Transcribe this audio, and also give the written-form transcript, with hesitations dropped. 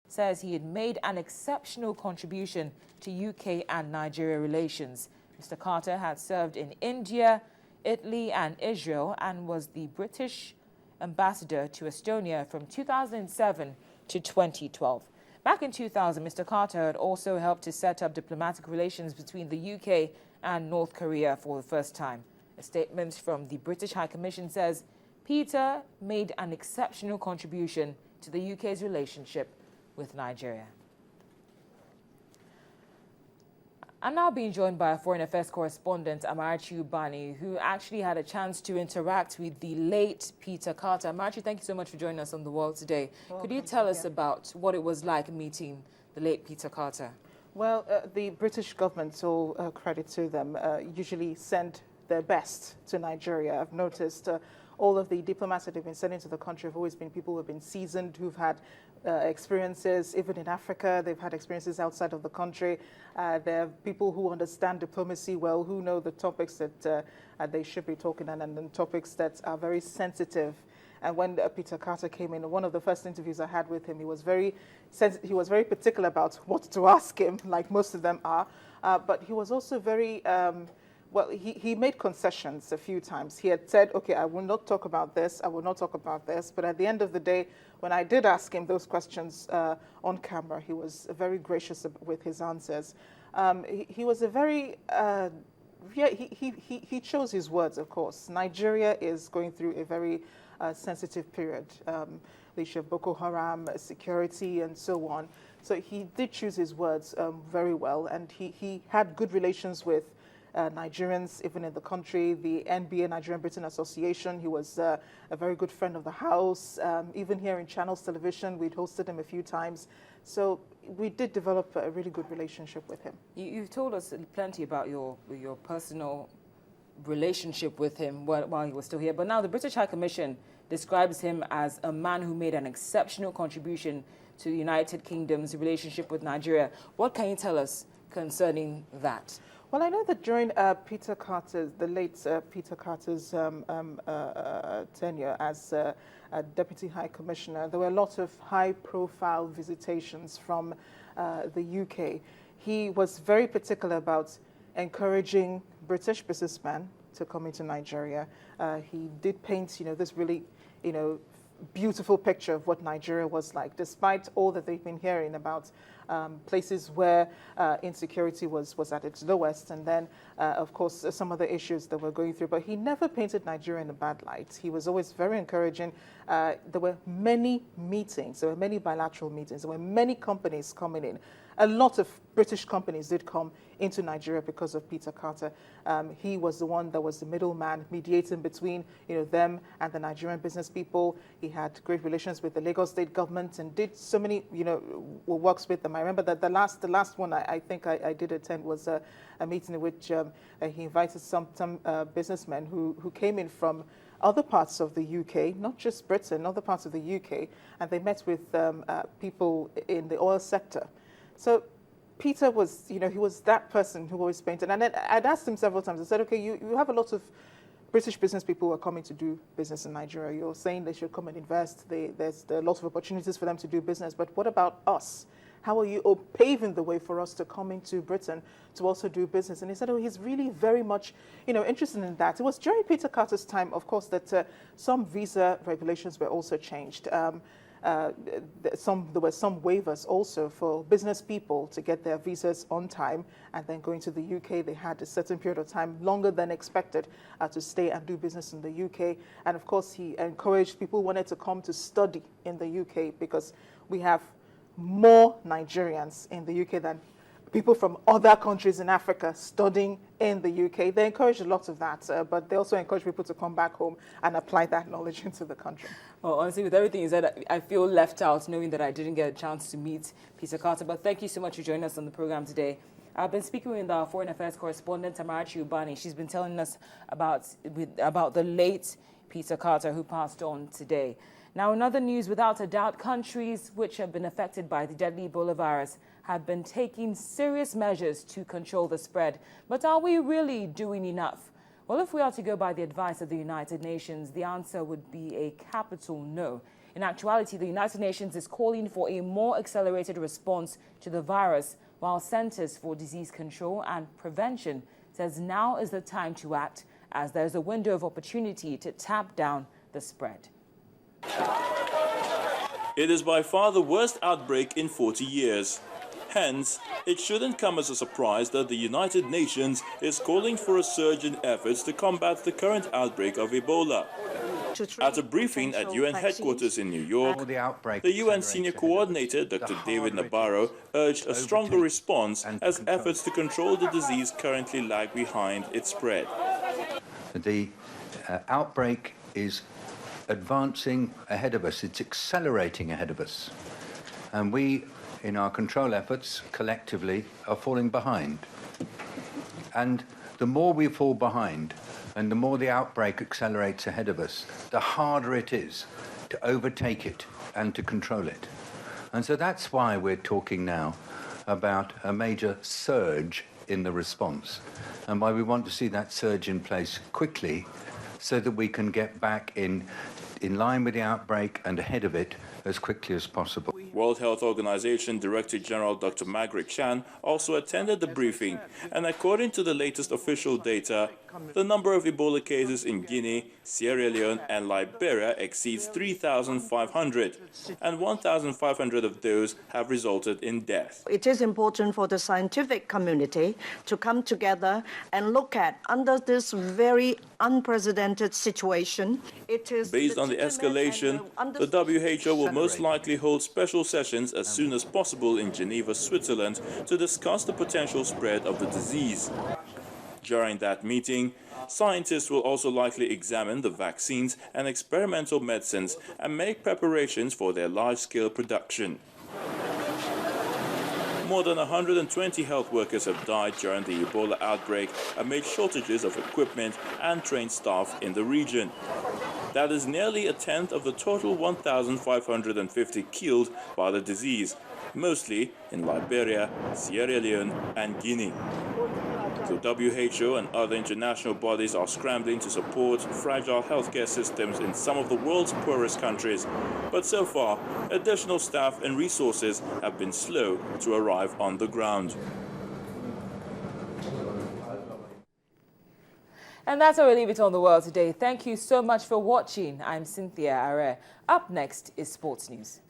says he had made an exceptional contribution to UK and Nigeria relations. Mr. Carter had served in India, Italy and Israel and was the British ambassador to Estonia from 2007 to 2012. Back in 2000, Mr. Carter had also helped to set up diplomatic relations between the UK and North Korea for the first time. A statement from the British High Commission says Peter made an exceptional contribution to the UK's relationship with Nigeria. I'm now being joined by a Foreign Affairs correspondent, Amarachi Ubani, who actually had a chance to interact with the late Peter Carter. Amarachi, thank you so much for joining us on The World today. Could you tell us about what it was like meeting the late Peter Carter? Well, the British government, all credit to them, usually send their best to Nigeria. I've noticed all of the diplomats that have been sent into the country have always been people who have been seasoned, who've had experiences, even in Africa. They've had experiences outside of the country. There are people who understand diplomacy well, who know the topics that they should be talking on, and the topics that are very sensitive. And when Peter Carter came in, one of the first interviews I had with him, he was very particular about what to ask him, like most of them are. But he was also very well, he made concessions a few times. He had said, okay, I will not talk about this, I will not talk about this. But at the end of the day, when I did ask him those questions on camera, he was very gracious with his answers. He was a very, he chose his words, of course. Nigeria is going through a very sensitive period. The issue of Boko Haram, security, and so on. So he did choose his words very well, and he had good relations with Nigerians, even in the country, the NBA, Nigerian Britain Association. He was a very good friend of the house. Even here in Channels Television, we'd hosted him a few times. So we did develop a really good relationship with him. You've told us plenty about your personal relationship with him while he was still here. But now the British High Commission describes him as a man who made an exceptional contribution to the United Kingdom's relationship with Nigeria. What can you tell us concerning that? Well, I know that during Peter Carter's, the late Peter Carter's tenure as Deputy High Commissioner, there were a lot of high-profile visitations from the UK. He was very particular about encouraging British businessmen to come into Nigeria. He did paint, this really, beautiful picture of what Nigeria was like, despite all that they've been hearing about places where insecurity was at its lowest, and then, of course, some other issues that we're going through. But he never painted Nigeria in a bad light. He was always very encouraging. There were many meetings. There were many bilateral meetings. There were many companies coming in. A lot of British companies did come into Nigeria because of Peter Carter. He was the one that was the middleman, mediating between them and the Nigerian business people. He had great relations with the Lagos state government and did so many works with them. I remember that the last one I think I did attend was a meeting in which he invited some businessmen who came in from other parts of the UK, not just Britain, other parts of the UK, and they met with people in the oil sector. So Peter was, he was that person who always painted. And then I'd asked him several times, I said, okay, you have a lot of British business people who are coming to do business in Nigeria. You're saying they should come and invest. There's a lot of opportunities for them to do business. But what about us? How are you paving the way for us to come into Britain to also do business? And he said, he's really very much, interested in that. It was during Peter Carter's time, of course, that some visa regulations were also changed. There were some waivers also for business people to get their visas on time, and then going to the UK, they had a certain period of time, longer than expected, to stay and do business in the UK. And of course, he encouraged people who wanted to come to study in the UK, because we have more Nigerians in the UK than people from other countries in Africa studying in the UK. They encourage a lot of that, but they also encourage people to come back home and apply that knowledge into the country. Well, honestly, with everything you said, I feel left out knowing that I didn't get a chance to meet Peter Carter. But thank you so much for joining us on the program today. I've been speaking with our Foreign Affairs correspondent, Amarachi Ubani. She's been telling us about the late Peter Carter, who passed on today. Now, in other news, without a doubt, countries which have been affected by the deadly Ebola virus have been taking serious measures to control the spread. But are we really doing enough? Well, if we are to go by the advice of the United Nations, the answer would be a capital no. In actuality, the United Nations is calling for a more accelerated response to the virus, while Centers for Disease Control and Prevention says now is the time to act, as there's a window of opportunity to tap down the spread. It is by far the worst outbreak in 40 years. Hence, it shouldn't come as a surprise that the United Nations is calling for a surge in efforts to combat the current outbreak of Ebola. At a briefing at UN headquarters in New York, the UN Senior Coordinator, Dr. David Nabarro, urged a stronger response as efforts to control the disease currently lag behind its spread. The outbreak is advancing ahead of us. It's accelerating ahead of us. And we, in our control efforts, collectively, are falling behind. And the more we fall behind, and the more the outbreak accelerates ahead of us, the harder it is to overtake it and to control it. And so that's why we're talking now about a major surge in the response, and why we want to see that surge in place quickly so that we can get back in line with the outbreak and ahead of it as quickly as possible. World Health Organization Director General Dr. Margaret Chan also attended the briefing, and according to the latest official data, the number of Ebola cases in Guinea, Sierra Leone and Liberia exceeds 3,500, and 1,500 of those have resulted in death. It is important for the scientific community to come together and look at, under this very unprecedented situation, it is based on the escalation, the WHO will most likely hold special sessions as soon as possible in Geneva, Switzerland, to discuss the potential spread of the disease. During that meeting, scientists will also likely examine the vaccines and experimental medicines and make preparations for their large-scale production. More than 120 health workers have died during the Ebola outbreak amid shortages of equipment and trained staff in the region. That is nearly a tenth of the total 1,550 killed by the disease, mostly in Liberia, Sierra Leone and Guinea. The WHO and other international bodies are scrambling to support fragile healthcare systems in some of the world's poorest countries, but so far, additional staff and resources have been slow to arrive on the ground. And that's how we leave it on The World today. Thank you so much for watching. I'm Cynthia Are. Up next is Sports News.